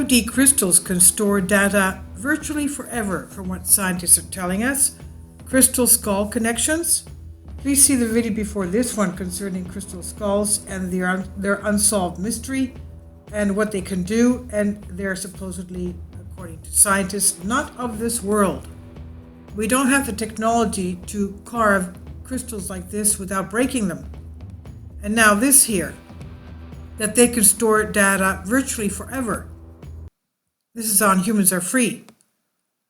5D crystals can store data virtually forever, from what scientists are telling us. Crystal skull connections. Please see the video before this one concerning crystal skulls and their unsolved mystery and what they can do, and they're supposedly, according to scientists, not of this world. We don't have the technology to carve crystals like this without breaking them. And now this here, that they can store data virtually forever. This is on Humans Are Free.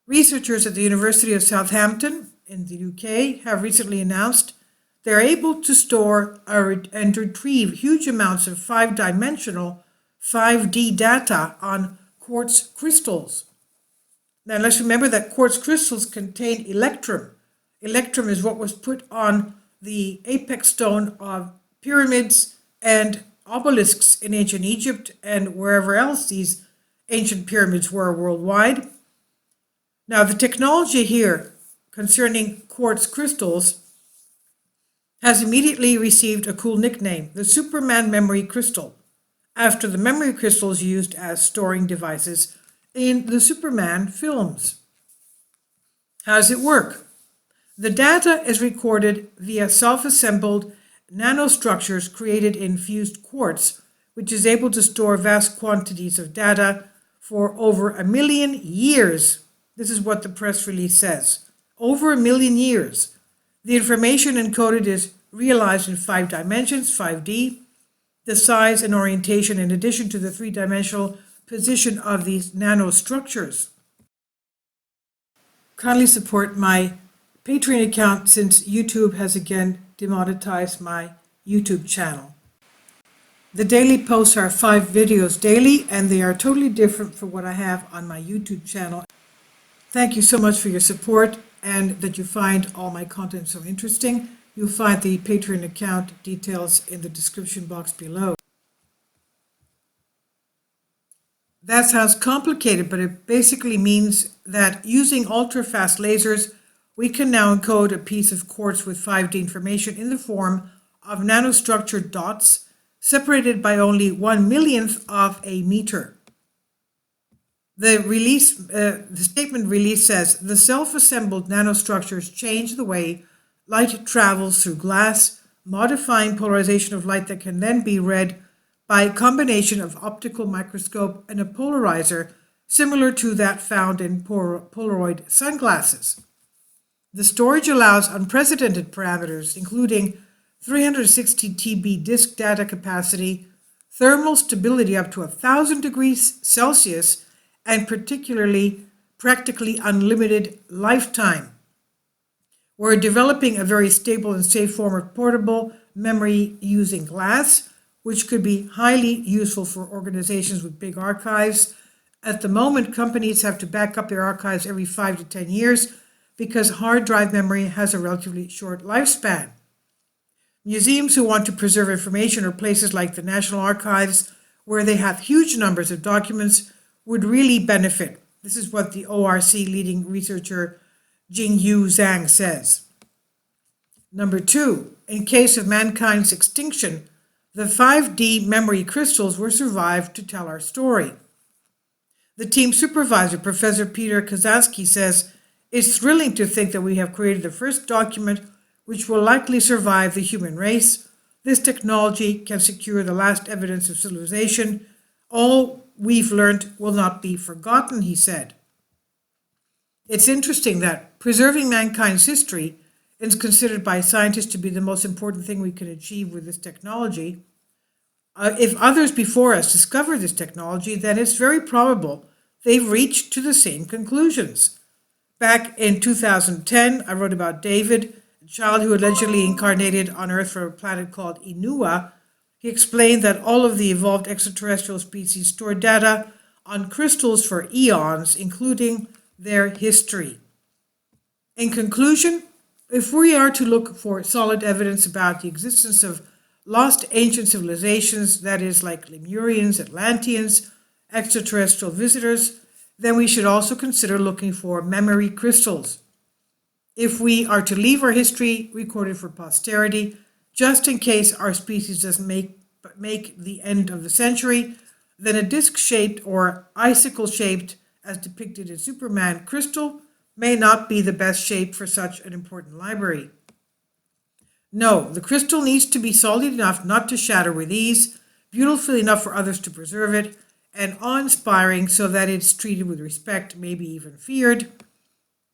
Researchers at the University of Southampton in the UK have recently announced they're able to store and retrieve huge amounts of 5-dimensional 5D data on quartz crystals. Now let's remember that quartz crystals contain electrum. Electrum is what was put on the apex stone of pyramids and obelisks in ancient Egypt and wherever else these ancient pyramids were worldwide. Now the technology here concerning quartz crystals has immediately received a cool nickname, the Superman memory crystal, after the memory crystals used as storing devices in the Superman films. How does it work? The data is recorded via self-assembled nanostructures created in fused quartz, which is able to store vast quantities of data for over 1 million years. This is what the press release says. Over 1 million years. The information encoded is realized in 5 dimensions, 5D, the size and orientation in addition to the 3-dimensional position of these nanostructures. Kindly support my Patreon account since YouTube has again demonetized my YouTube channel. The daily posts are 5 videos daily, and they are totally different from what I have on my YouTube channel. Thank you so much for your support and that you find all my content so interesting. You'll find the Patreon account details in the description box below. That sounds complicated, but it basically means that using ultra-fast lasers, we can now encode a piece of quartz with 5D information in the form of nanostructured dots separated by only 1/1,000,000th of a meter. The statement release says, the self-assembled nanostructures change the way light travels through glass, modifying polarization of light that can then be read by a combination of optical microscope and a polarizer similar to that found in Polaroid sunglasses. The storage allows unprecedented parameters, including 360 TB disk data capacity, thermal stability up to 1,000 degrees Celsius, and practically unlimited lifetime. We're developing a very stable and safe form of portable memory using glass, which could be highly useful for organizations with big archives. At the moment, companies have to back up their archives every 5 to 10 years because hard drive memory has a relatively short lifespan. Museums who want to preserve information, or places like the National Archives, where they have huge numbers of documents, would really benefit. This is what the ORC leading researcher Jingle Zhang says. Number 2, in case of mankind's extinction, the 5D memory crystals will survive to tell our story. The team supervisor, Professor Peter Kazansky, says, it's thrilling to think that we have created the first document which will likely survive the human race. This technology can secure the last evidence of civilization. All we've learned will not be forgotten, he said. It's interesting that preserving mankind's history is considered by scientists to be the most important thing we can achieve with this technology. If others before us discover this technology, then it's very probable they've reached to the same conclusions. Back in 2010, I wrote about David, a child who allegedly incarnated on Earth from a planet called Inua. He explained that all of the evolved extraterrestrial species store data on crystals for eons, including their history. In conclusion, if we are to look for solid evidence about the existence of lost ancient civilizations, that is, like Lemurians, Atlanteans, extraterrestrial visitors, then we should also consider looking for memory crystals. If we are to leave our history recorded for posterity, just in case our species doesn't make the end of the century, then a disc-shaped or icicle-shaped, as depicted in Superman crystal, may not be the best shape for such an important library. No, the crystal needs to be solid enough not to shatter with ease, beautiful enough for others to preserve it, and awe-inspiring so that it's treated with respect, maybe even feared.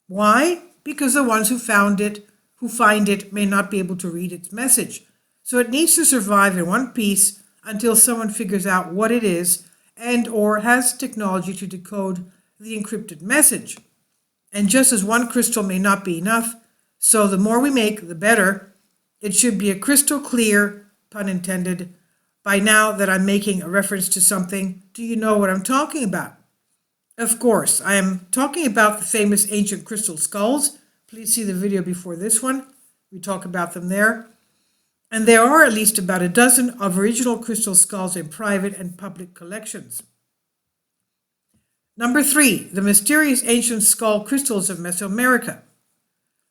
Why? Because the ones who find it may not be able to read its message. So it needs to survive in one piece until someone figures out what it is and or has technology to decode the encrypted message. And just as one crystal may not be enough, so the more we make, the better. It should be a crystal clear, pun intended. By now that I'm making a reference to something, do you know what I'm talking about? Of course, I am talking about the famous ancient crystal skulls. Please see the video before this one. We talk about them there. And there are at least about a dozen of original crystal skulls in private and public collections. Number 3, the mysterious ancient skull crystals of Mesoamerica.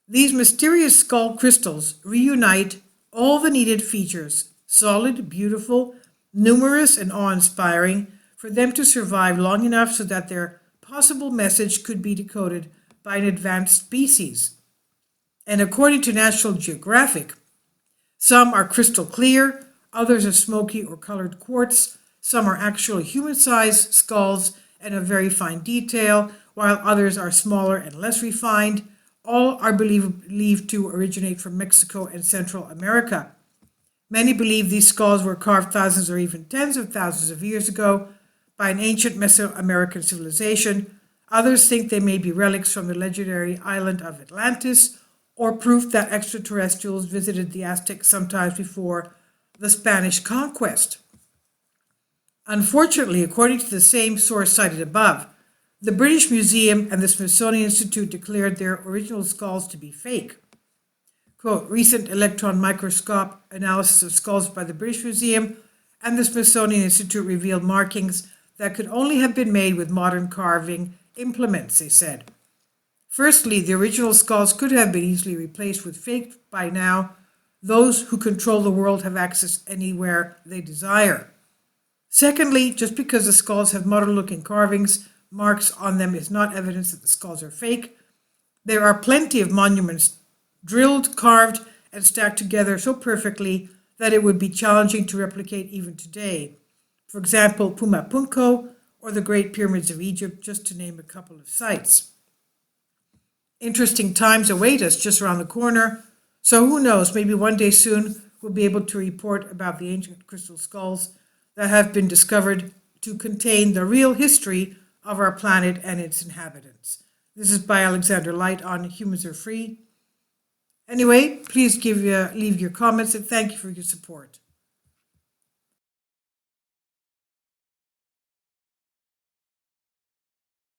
These mysterious skull crystals reunite all the needed features, solid, beautiful, numerous, and awe-inspiring, for them to survive long enough so that their possible message could be decoded by an advanced species. And according to National Geographic, some are crystal clear, others are smoky or colored quartz, some are actually human-sized skulls and of very fine detail, while others are smaller and less refined. All are believed to originate from Mexico and Central America. Many believe these skulls were carved thousands or even tens of thousands of years ago by an ancient Mesoamerican civilization. Others think they may be relics from the legendary island of Atlantis, or proof that extraterrestrials visited the Aztecs sometimes before the Spanish conquest. Unfortunately, according to the same source cited above, the British Museum and the Smithsonian Institute declared their original skulls to be fake. Quote, recent electron microscope analysis of skulls by the British Museum and the Smithsonian Institute revealed markings that could only have been made with modern carving implements, they said. Firstly, the original skulls could have been easily replaced with fake by now. Those who control the world have access anywhere they desire. Secondly, just because the skulls have modern-looking carvings, marks on them is not evidence that the skulls are fake. There are plenty of monuments drilled, carved, and stacked together so perfectly that it would be challenging to replicate even today. For example, Huma Huma or the Great Pyramids of Egypt, just to name a couple of sites. Interesting times await us just around the corner, so who knows, maybe one day soon we'll be able to report about the ancient crystal skulls that have been discovered to contain the real history of our planet and its inhabitants. This is by Alexander Light on Humans Are Free. Anyway, please leave your comments and thank you for your support.